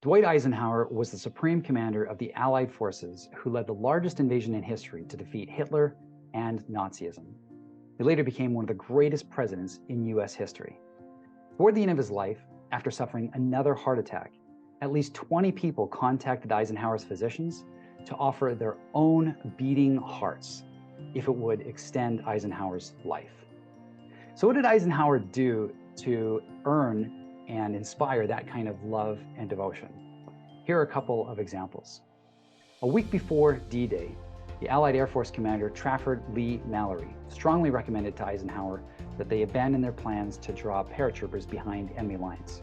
Dwight Eisenhower was the supreme commander of the Allied forces who led the largest invasion in history to defeat Hitler and Nazism. He later became one of the greatest presidents in US history. Toward the end of his life, after suffering another heart attack, at least 20 people contacted Eisenhower's physicians to offer their own beating hearts if it would extend Eisenhower's life. So what did Eisenhower do to earn and inspire that kind of love and devotion? Here are a couple of examples. A week before D-Day, the Allied Air Force commander Trafford Lee Mallory strongly recommended to Eisenhower that they abandon their plans to draw paratroopers behind enemy lines.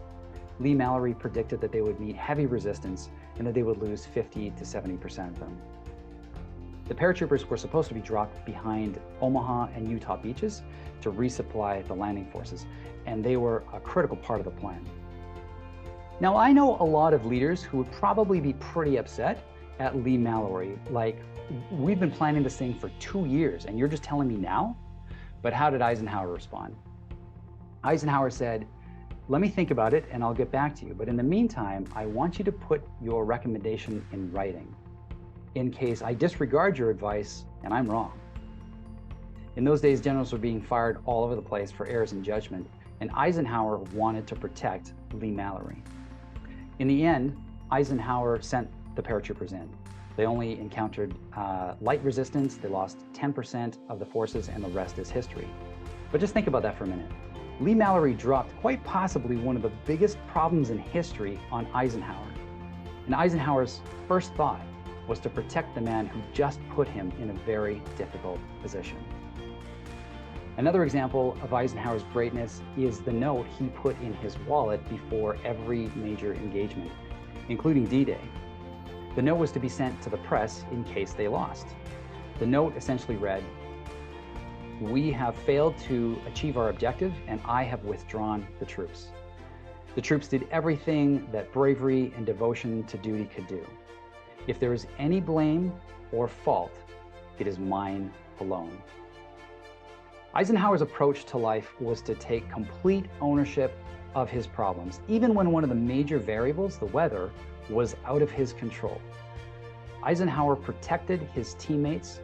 Lee Mallory predicted that they would meet heavy resistance and that they would lose 50 to 70% of them. The paratroopers were supposed to be dropped behind Omaha and Utah beaches to resupply the landing forces, and they were a critical part of the plan. Now, I know a lot of leaders who would probably be pretty upset at Lee Mallory, like, we've been planning this thing for 2 years and you're just telling me now? But how did Eisenhower respond? Eisenhower said, "Let me think about it and I'll get back to you. But in the meantime, I want you to put your recommendation in writing in case I disregard your advice and I'm wrong." In those days, generals were being fired all over the place for errors in judgment, and Eisenhower wanted to protect Lee Mallory. In the end, Eisenhower sent the paratroopers in. They only encountered light resistance. They lost 10% of the forces, and the rest is history. But just think about that for a minute. Lee Mallory dropped quite possibly one of the biggest problems in history on Eisenhower. And Eisenhower's first thought was to protect the man who just put him in a very difficult position. Another example of Eisenhower's greatness is the note he put in his wallet before every major engagement, including D-Day. The note was to be sent to the press in case they lost. The note essentially read, "We have failed to achieve our objective, and I have withdrawn the troops. The troops did everything that bravery and devotion to duty could do. If there is any blame or fault, it is mine alone." Eisenhower's approach to life was to take complete ownership of his problems, even when one of the major variables, the weather, was out of his control. Eisenhower protected his teammates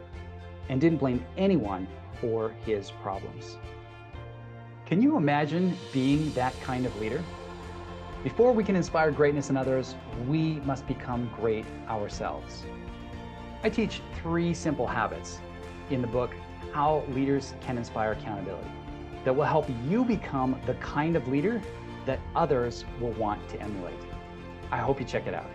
and didn't blame anyone for his problems. Can you imagine being that kind of leader? Before we can inspire greatness in others, we must become great ourselves. I teach 3 simple habits in the book, How Leaders Can Inspire Accountability, that will help you become the kind of leader that others will want to emulate. I hope you check it out.